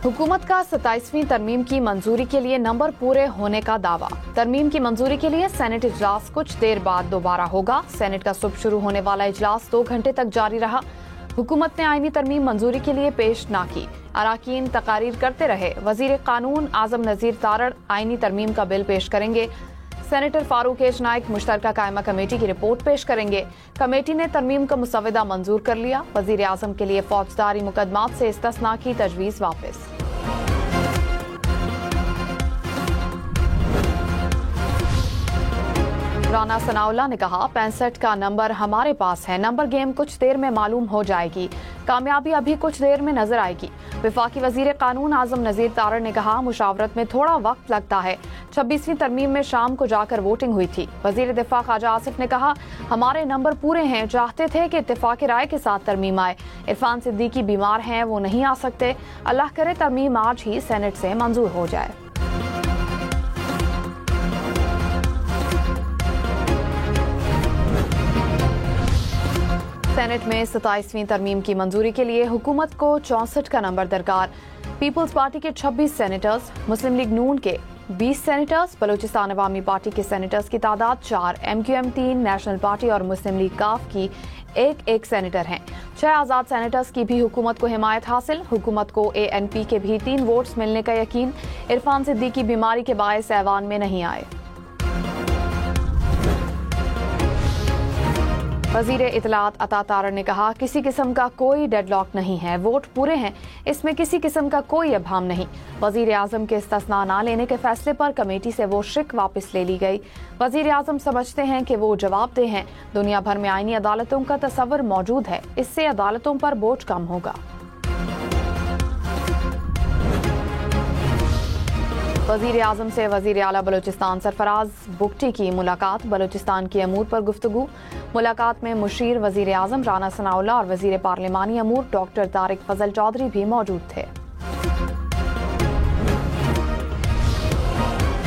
हुकूमत का 27वीं तरमीम की मंजूरी के लिए नंबर पूरे होने का दावा। तरमीम की मंजूरी के लिए सेनेट इजलास कुछ देर बाद दोबारा होगा। सेनेट का सुबह शुरू होने वाला इजलास 2 घंटे तक जारी रहा। हुकूमत ने आईनी तरमीम मंजूरी के लिए पेश ना की। अराकीन तकारीर करते रहे। वजीर कानून आजम नजीर तारड़ आईनी तरमीम का बिल पेश करेंगे। सेनेटर फारूक एच नाइक मुश्तरका कायमा कमेटी की रिपोर्ट पेश करेंगे। कमेटी ने तरमीम का मुसवदा मंजूर कर लिया। वजीर आजम के लिए फौजदारी मुकदमात से इस्तिस्ना की तजवीज वापस। राना सनाउल्लाह ने कहा 65 का नंबर हमारे पास है। नंबर गेम कुछ देर में मालूम हो जाएगी। कामयाबी अभी कुछ देर में नजर आएगी। वफाकी वजीर कानून आजम नजीर तारड़ ने कहा मुशावरत में थोड़ा वक्त लगता है। 26वीं तरमीम में शाम को जाकर वोटिंग हुई थी। वजीर दिफा ख्वाजा आसिफ ने कहा हमारे नंबर पूरे हैं। चाहते थे कि इत्तेफाक राय के साथ तरमीम आए। इरफान सिद्दीकी बीमार हैं, वो नहीं आ सकते। अल्लाह करे तरमीम आज ही सेनेट से मंजूर हो जाए। सेनेट में 27वीं तरमीम की मंजूरी के लिए हुकूमत को 64 का नंबर दरकार। पीपल्स पार्टी के 26 सेनेटर्स, मुस्लिम लीग नून के 20 सेनेटर्स, बलूचिस्तान अवामी पार्टी के सेनेटर्स की तादाद 4, MQM 3, नेशनल पार्टी और मुस्लिम लीग काफ की एक सेनेटर हैं। 6 आजाद सेनेटर्स की भी हुकूमत को हिमायत हासिल। हुकूमत को ANP के भी 3 वोट्स मिलने का यकीन। इरफान सिद्दीकी बीमारी के बायस ऐवान में नहीं आए। वजीर इतलात अता तारड़ ने कहा किसी किस्म का कोई डेडलॉक नहीं है। वोट पूरे हैं, इसमें किसी किस्म का कोई अभाम नहीं। वजीर आजम के इस्तिस्ना न लेने के फैसले पर कमेटी से वो शिक वापस ले ली गई। वजीर आजम समझते हैं कि वो जवाबदेह हैं। दुनिया भर में आईनी अदालतों का तस्वर मौजूद है। इससे अदालतों पर बोझ कम होगा। वजीर आजम से वजीर आला बलूचिस्तान सरफराज बुगटी की मुलाकात। बलूचिस्तान की अमूर पर गुफ्तगू। मुलाकात में मुशीर वजीर आजम राना सनाउल्लाह और वजीर पार्लिमानी अमूर डॉक्टर तारिक फजल चौधरी भी मौजूद थे।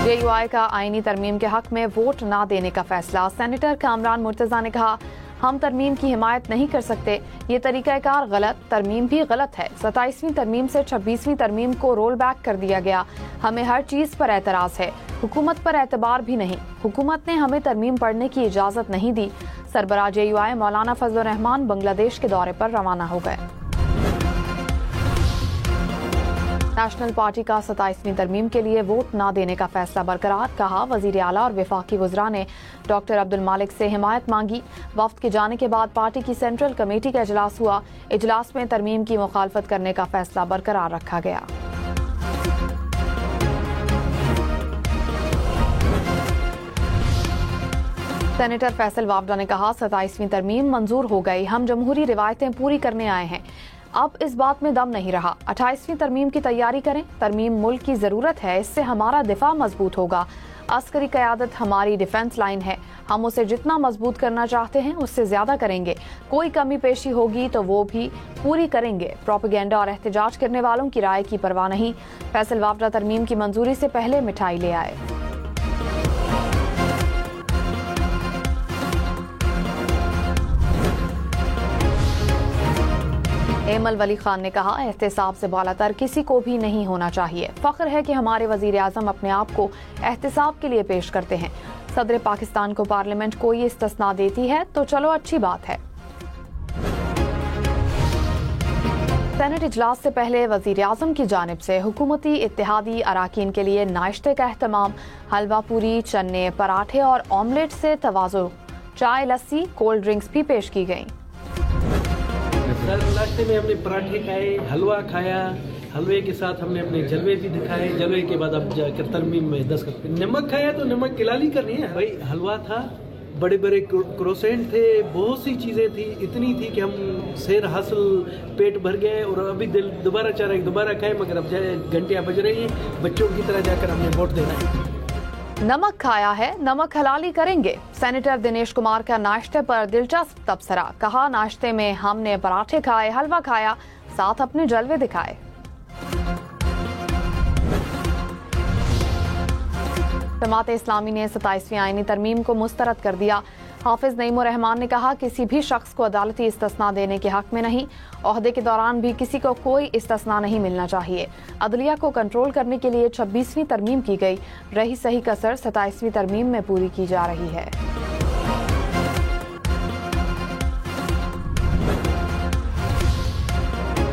JUI का आईनी तरमीम के हक में वोट न देने का फैसला। सेनेटर कामरान मुर्तजा ने कहा हम तरमीम की हिमायत नहीं कर सकते। ये तरीकाकार गलत, तरमीम भी गलत है। 27वीं तरमीम से 26वीं तरमीम को रोल बैक कर दिया गया। हमें हर चीज पर एतराज है। हुकूमत पर एतबार भी नहीं। हुकूमत ने हमें तरमीम पढ़ने की इजाजत नहीं दी। सरबराह JUI मौलाना फजल रहमान बांग्लादेश के दौरे पर रवाना हो गए। नेशनल पार्टी का 27वीं तरमीम के लिए वोट न देने का फैसला बरकरार। कहा वजीर आला और वफाकी वज़रा ने डॉक्टर अब्दुल मालिक से हिमायत मांगी। वफ्द के जाने के बाद पार्टी की सेंट्रल कमेटी का इजलास हुआ। इजलास में तरमीम की मुखालफत करने का फैसला बरकरार रखा गया। सेनेटर फैसल वावडा ने कहा 27वीं तरमीम मंजूर हो गई। हम जमहूरी रिवायतें पूरी करने आए हैं। अब इस बात में दम नहीं रहा। 28वीं तरमीम की तैयारी करें। तरमीम मुल्क की जरूरत है। इससे हमारा दिफा मजबूत होगा। अस्करी क़यादत हमारी डिफेंस लाइन है। हम उसे जितना मजबूत करना चाहते हैं उससे ज्यादा करेंगे। कोई कमी पेशी होगी तो वो भी पूरी करेंगे। प्रोपेगेंडा और एहतजाज करने वालों की राय की परवाह नहीं। फैसल वावडा तरमीम की मंजूरी से पहले मिठाई ले आए। एमल वली खान ने कहा एहतिसाब से बालातर किसी को भी नहीं होना चाहिए। फख्र है कि हमारे वजीर आजम अपने आप को एहतिसाब के लिए पेश करते हैं। सदर पाकिस्तान को पार्लियामेंट कोई इस्तिस्ना देती है तो चलो अच्छी बात है। सेनेट इजलास से पहले वजीर आजम की जानिब से हुकूमती इत्तेहादी अराकीन के लिए नाश्ते का एहतमाम। हलवा पूरी, चन्ने, पराठे और ऑमलेट से तवाज़ो। चाय, लस्सी, कोल्ड ड्रिंक्स भी पेश की गई। नाश्ते में हमने पराठे खाए, हलवा खाया। हलवे के साथ हमने अपने जलवे भी दिखाए। जलवे के बाद अब जाकर तरमीम में दस्तखत। नमक खाया तो नमक किलाली करनी है भाई। हलवा था, बड़े बड़े क्रोसेंट थे, बहुत सी चीज़ें थी। इतनी थी कि हम सेर हासिल पेट भर गए और अभी दिल दोबारा चाह रहा है दोबारा खाए, मगर अब घंटियाँ बज रही हैं। बच्चों की तरह जाकर हमने वोट देना है। नमक खाया है, नमक हलाली करेंगे। सेनेटर दिनेश कुमार का नाश्ते पर दिलचस्प तबसरा। कहा नाश्ते में हमने पराठे खाए, हलवा खाया, साथ अपने जलवे दिखाए। जमात इस्लामी ने 27वीं आईनी तरमीम को मुस्तरद कर दिया। हाफिज नईम उर रहमान ने कहा, किसी भी शख्स को अदालती इस्तिस्ना देने के हक में नहीं। ओहदे के दौरान भी किसी को कोई इस्तिस्ना नहीं मिलना चाहिए। अदलिया को कंट्रोल करने के लिए 26वीं तरमीम की गई, रही सही कसर 27वीं तरमीम में पूरी की जा रही है।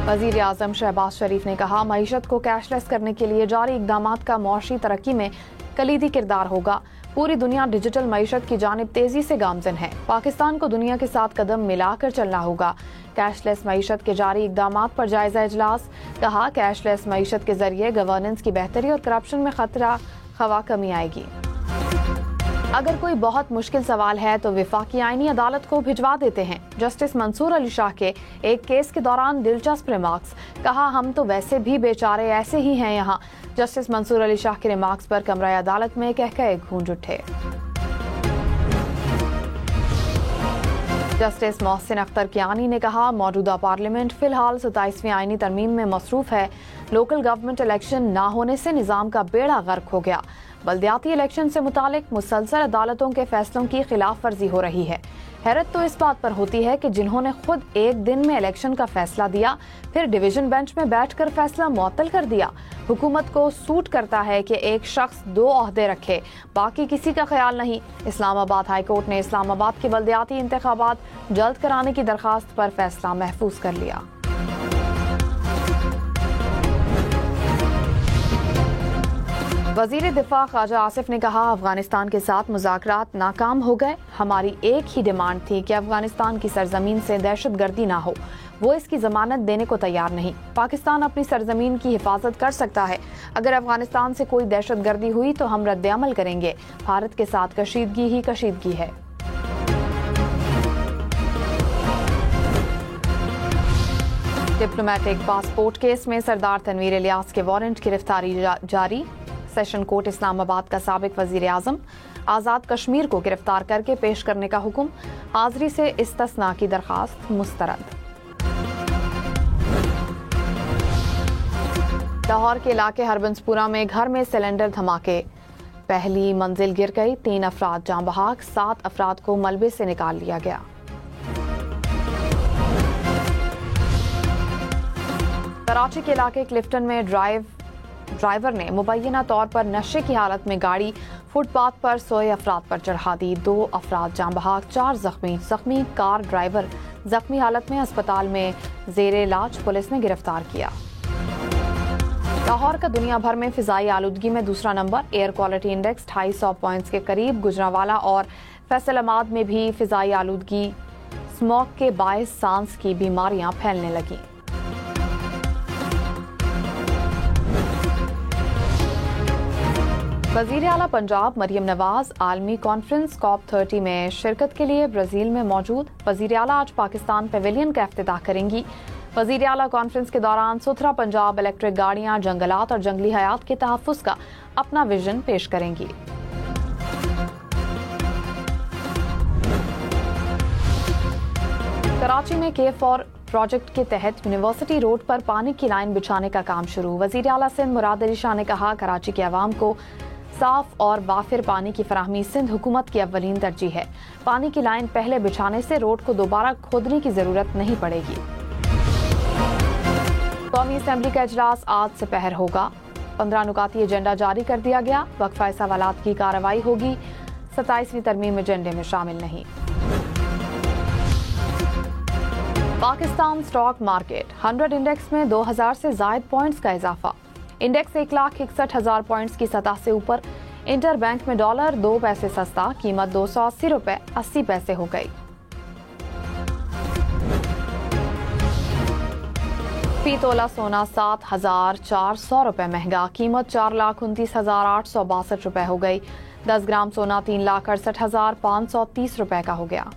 वजीर आजम शहबाज शरीफ ने कहा, मईशत को कैशलेस करने के लिए जारी इकदामात का मुआशी तरक्की में कलीदी किरदार होगा। पूरी दुनिया डिजिटल मईशत की जानिब तेजी से गामजन है। पाकिस्तान को दुनिया के साथ कदम मिलाकर चलना होगा। कैशलेस मईशत के जारी इकदामात पर जायजा इजलास। कहा, कैशलेस मईशत के जरिए गवर्नेंस की बेहतरी और करप्शन में खवा कमी आएगी। अगर कोई बहुत मुश्किल सवाल है तो विफाकी आईनी अदालत को भिजवा देते हैं। जस्टिस मंसूर अली शाह के एक केस के दौरान दिलचस्प रिमार्क्स। कहा, हम तो वैसे भी बेचारे ऐसे ही हैं यहाँ। जस्टिस मंसूर अली शाह के रिमार्क्स पर कमरा अदालत में कहकहे गूंज उठे। जस्टिस मोहसिन अख्तर कियानी ने कहा, मौजूदा पार्लियामेंट फिलहाल 27वीं आईनी तरमीम में मसरूफ है। लोकल गवर्नमेंट इलेक्शन न होने से निजाम का बेड़ा गर्क हो गया। बल्दियाती इलेक्शन से मुतालिक मुसलसल अदालतों के फैसलों की खिलाफ वर्जी हो रही है। हैरत तो इस बात पर होती है कि जिन्होंने खुद एक दिन में इलेक्शन का फैसला दिया, फिर डिवीजन बेंच में बैठकर फैसला मुअत्तल कर दिया। हुकूमत को सूट करता है कि एक शख्स 2 ओहदे रखे, बाकी किसी का ख्याल नहीं। इस्लामाबाद हाई कोर्ट ने इस्लामाबाद के बल्दियाती इंतखाबात जल्द कराने की दरखास्त पर फैसला महफूज कर लिया। वजीर दिफा ख्वाजा आसिफ ने कहा, अफगानिस्तान के साथ मुज़ाकरात नाकाम हो गए। हमारी एक ही डिमांड थी कि अफगानिस्तान की सरजमीन से दहशतगर्दी ना हो। वो इसकी जमानत देने को तैयार नहीं। पाकिस्तान अपनी सरजमीन की हिफाजत कर सकता है। अगर अफगानिस्तान से कोई दहशतगर्दी हुई तो हम रद्द अमल करेंगे। भारत के साथ कशीदगी ही कशीदगी है। डिप्लोमेटिक पासपोर्ट केस में सरदार तनवीर इलियास के वारंट गिरफ्तारी जारी। सेशन कोर्ट इस्लामाबाद का साबिक वजीर आजम आज़ाद कश्मीर को गिरफ्तार करके पेश करने का हुक्म। हाजिरी से इस्तिस्ना की दरखास्त मुस्तरद। लाहौर के इलाके हरबंसपुरा में घर में सिलेंडर धमाके। पहली मंजिल गिर गई, 3 अफराद जाँ बहक, 7 अफराद को मलबे से निकाल लिया गया। कराची के इलाके क्लिफ्टन में ड्राइवर ने मुबैना तौर पर नशे की हालत में गाड़ी फुटपाथ पर सोए अफराद पर चढ़ा दी। 2 अफराद जाँ बहक, 4 जख्मी। कार ड्राइवर जख्मी हालत में अस्पताल में जेरे इलाज, पुलिस ने गिरफ्तार किया। लाहौर का दुनिया भर में फिजाई आलूदगी में दूसरा number. Air quality index 250 points के करीब। गुजरांवाला और फैसलाबाद में भी फिजाई आलूदगी स्मॉग के बायस सांस की बीमारियां फैलने लगी। वजीर आला पंजाब मरियम नवाज आलमी कॉन्फ्रेंस COP30 में शिरकत के लिए ब्राजील में मौजूद। वजीर आला आज पाकिस्तान पेविलियन का इफ्तिताह करेंगी। वजीर आला कॉन्फ्रेंस के दौरान सुथरा पंजाब, इलेक्ट्रिक गाड़ियां, जंगलात और जंगली हयात के तहफ़्फ़ुज़ का अपना विजन पेश करेंगी। कराची में K4 प्रोजेक्ट के तहत यूनिवर्सिटी रोड पर पानी की लाइन बिछाने का काम शुरू। वजीर आला सिंध मुराद अली शाह ने कहा, कराची के अवाम को साफ और वाफिर पानी की फराहमी सिंध हुकूमत की अव्वलीन तरजीह है। पानी की लाइन पहले बिछाने से रोड को दोबारा खोदने की जरूरत नहीं पड़ेगी। कौमी असम्बली का इजलास आज से पहर होगा। 15 नुकाती एजेंडा जारी कर दिया गया। वक्फा सवालात की कार्रवाई होगी। 27वीं तरमीम एजेंडे में शामिल नहीं। पाकिस्तान स्टॉक मार्केट 100 इंडेक्स में 2000 से जायद पॉइंट्स का इजाफा। इंडेक्स 1,61,000 पॉइंट्स की सतह से ऊपर। इंटर बैंक में डॉलर 2 पैसे सस्ता, कीमत 280 रुपए 80 पैसे हो गई। फी तोला सोना 7,400 रुपए महंगा, कीमत 4,29,862 रुपए हो गई। 10 ग्राम सोना 3,68,530 रुपए का हो गया।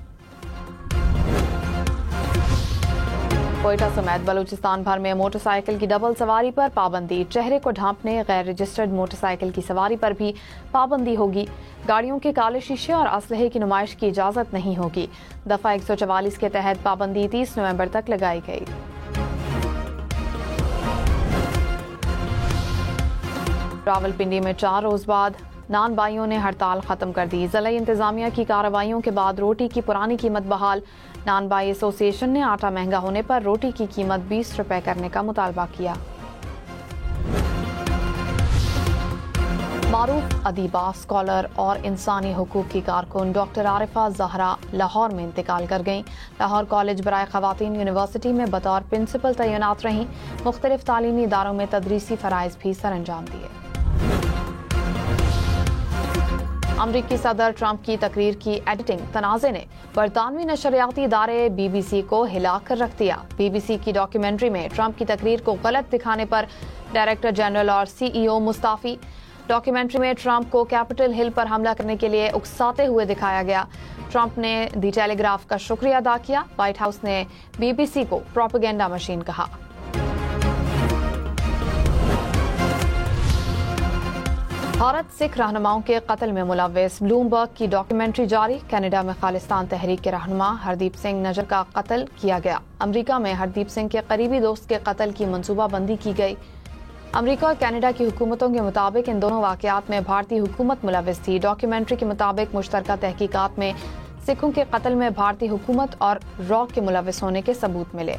कोयटा समेत बलूचिस्तान भर में मोटरसाइकिल की डबल सवारी पर पाबंदी। चेहरे को ढांपने गैर रजिस्टर्ड मोटरसाइकिल की सवारी पर भी पाबंदी होगी। गाड़ियों के काले शीशे और असलहे की नुमाइश की इजाजत नहीं होगी। दफा 144 के तहत पाबंदी 30 नवंबर तक लगाई गई। रावलपिंडी में 4 रोज बाद नान बाइयों ने हड़ताल खत्म कर दी। जिला इंतजामिया की कार्रवाइयों के बाद रोटी की पुरानी कीमत बहाल। नान बाई एसोसिएशन ने आटा महंगा होने पर रोटी की कीमत 20 रुपए करने का मुतालबा किया। मारूफ अदीबा, स्कॉलर और इंसानी हुकूक की कारकुन डॉक्टर आरिफा जहरा लाहौर में इंतकाल कर गईं। लाहौर कॉलेज बराए खवातीन यूनिवर्सिटी में बतौर प्रिंसिपल तैनात रहीं। मुख्तलिफ तालीमी इदारों में तदरीसी फ़राइज़ भी सर अंजाम दिए। अमरीकी सदर ट्रंप की तकरीर की एडिटिंग तनाज़े ने बरतानवी नशरियाती इदारे BBC को हिला कर रख दिया। BBC की डॉक्यूमेंट्री में ट्रंप की तकरीर को गलत दिखाने पर डायरेक्टर जनरल और CEO मुस्ताफी। डॉक्यूमेंट्री में ट्रंप को कैपिटल हिल पर हमला करने के लिए उकसाते हुए दिखाया गया। ट्रंप ने दी टेलीग्राफ का शुक्रिया अदा किया। व्हाइट हाउस ने BBC को प्रोपेगेंडा मशीन कहा। भारत सिख रहनुमाओं के कत्ल में मुलव्वस, ब्लूमबर्ग की डॉक्यूमेंट्री जारी। कनाडा में खालिस्तान तहरीक के रहनुमा हरदीप सिंह नजर का कत्ल किया गया। अमेरिका में हरदीप सिंह के करीबी दोस्त के कत्ल की मंसूबाबंदी की गई। अमेरिका और कनाडा की हुकूमतों के मुताबिक इन दोनों वाकयात में भारतीय हुकूमत मुलव्वस थी। डॉक्यूमेंट्री के मुताबिक मुश्तरका तहकीकात में सिखों के कत्ल में भारतीय हुकूमत और रॉक के मुलव्वस होने के सबूत मिले।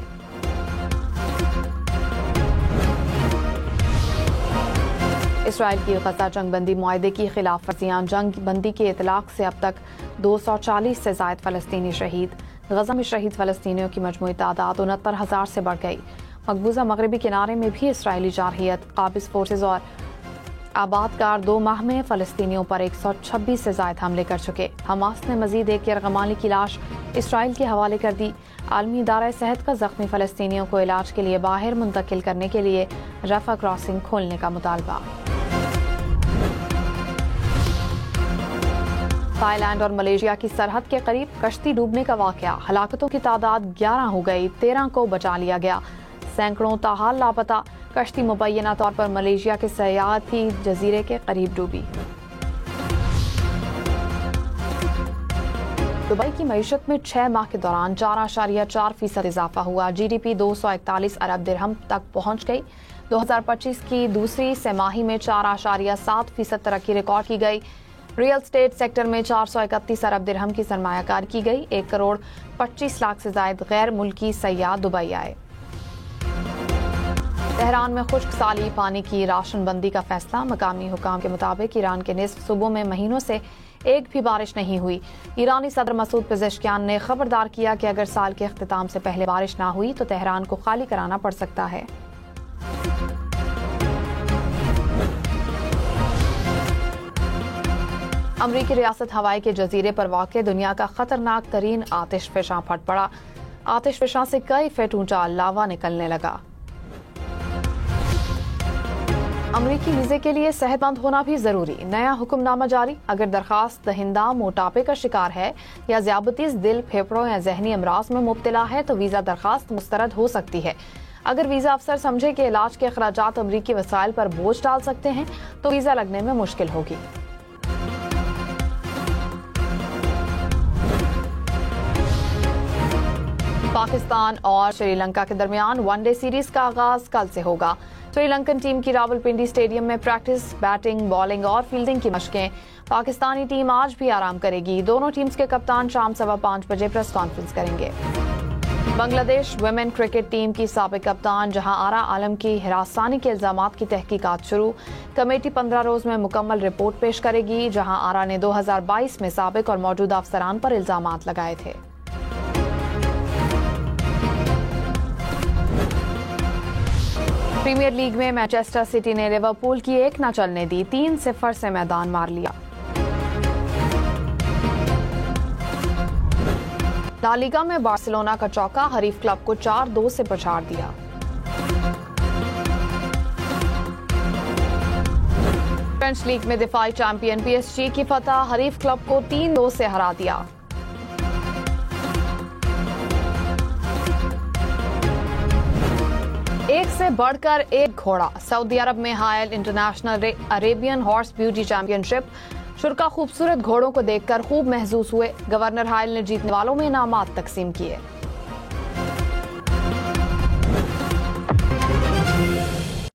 इसराइल की गजा जंग बंदी मुआहदे की खिलाफ वर्जियां। जंग बंदी के इतलाक से अब तक 240 से ज़ायद फ़लस्तीनी शहीद। गजा में शहीद फ़लस्तीनियों की मजमूई तादाद 69,000 से बढ़ गई। मकबूजा मगरबी किनारे में भी इसराइली जारहियत, काबिज फोर्सेज और आबादकार 2 माह में फ़लस्तीनियों पर 126 से ज़ायद हमले कर चुके। हमास ने मजीद एक यरगमाली की लाश इसराइल के हवाले कर दी। आलमी इदारा सेहत का ज़ख्मी फ़लस्तीनियों को इलाज के लिए बाहर मुंतकिल करने के लिए रफ़ा क्रॉसिंग खोलने का मुतालबा। थाईलैंड और मलेशिया की सरहद के करीब कश्ती डूबने का वाकया। हलाकतों की तादाद 11 हो गई, 13 को बचा लिया गया। सैकड़ों ताहाल लापता। कश्ती मुबैना तौर पर मलेशिया के सयाहती जजीरे के करीब डूबी। दुबई की मईशत में 6 माह के दौरान 4.4% इजाफा हुआ। GDP 241 अरब दिरहम तक पहुंच गई। 2025 की दूसरी तिमाही में 4.7% तरक्की रिकॉर्ड की गई। रियल स्टेट सेक्टर में 431 अरब दिरहम की सरमायाकारी की गई। 1 करोड़ 25 लाख से ज्यादा गैर मुल्की सयाह दुबई आए। तेहरान में खुश्क साली पानी की राशन बंदी का फैसला। मकामी हुकाम के मुताबिक ईरान के निस्फ सूबों में महीनों से एक भी बारिश नहीं हुई। ईरानी सदर मसूद पेज़ेश्कियान ने खबरदार किया कि अगर साल के इख्तिताम से पहले बारिश ना हुई तो तेहरान को खाली कराना पड़ सकता है। अमरीकी रियासत हवाई के जजीरे पर वाक़े दुनिया का खतरनाक तरीन आतिशफ़शां फट पड़ा। आतिशफ़शां से कई फीट ऊंचा लावा निकलने लगा। अमरीकी वीजे के लिए सेहतमंद होना भी जरूरी। नया हुक्मनामा जारी। अगर दरखास्त दहिंदा मोटापे का शिकार है या ज़ियाबतीस, दिल, फेफड़ों या जहनी अमराज में मुब्तला है तो वीजा दरखास्त मुस्तरद हो सकती है। अगर वीजा अफसर समझे कि इलाज के अखराजात अमरीकी वसाइल पर बोझ डाल सकते हैं तो वीजा लगने में मुश्किल होगी। पाकिस्तान और श्रीलंका के दरमियान वनडे सीरीज का आगाज कल से होगा। श्रीलंकन टीम की रावलपिंडी स्टेडियम में प्रैक्टिस, बैटिंग, बॉलिंग और फील्डिंग की मशकें। पाकिस्तानी टीम आज भी आराम करेगी। दोनों टीम्स के कप्तान शाम 5:15 बजे प्रेस कॉन्फ्रेंस करेंगे। बांग्लादेश वुमेन क्रिकेट टीम की साबिक कप्तान जहां आरा आलम की हिरासानी के इल्जामात की तहकीकात शुरू। कमेटी 15 रोज में मुकम्मल रिपोर्ट पेश करेगी। जहां आरा ने 2022 में साबिक और मौजूदा अफसरान पर इल्जामात लगाए थे। प्रीमियर लीग में मैनचेस्टर सिटी ने लिवरपूल की 1 न चलने दी। 3-0 से मैदान मार लिया। ला लीगा में बार्सिलोना का चौका हरीफ क्लब को 4-2 से पछाड़ दिया। फ्रेंच लीग में दिफाई चैंपियन PSG की फतह, हरीफ क्लब को 3-2 से हरा दिया। एक से बढ़कर एक घोड़ा। सऊदी अरब में Hail international Arabian horse beauty championship. शुरा खूबसूरत घोड़ों को देखकर खूब महसूस हुए। गवर्नर हायल ने जीतने वालों में इनामात तकसीम किए।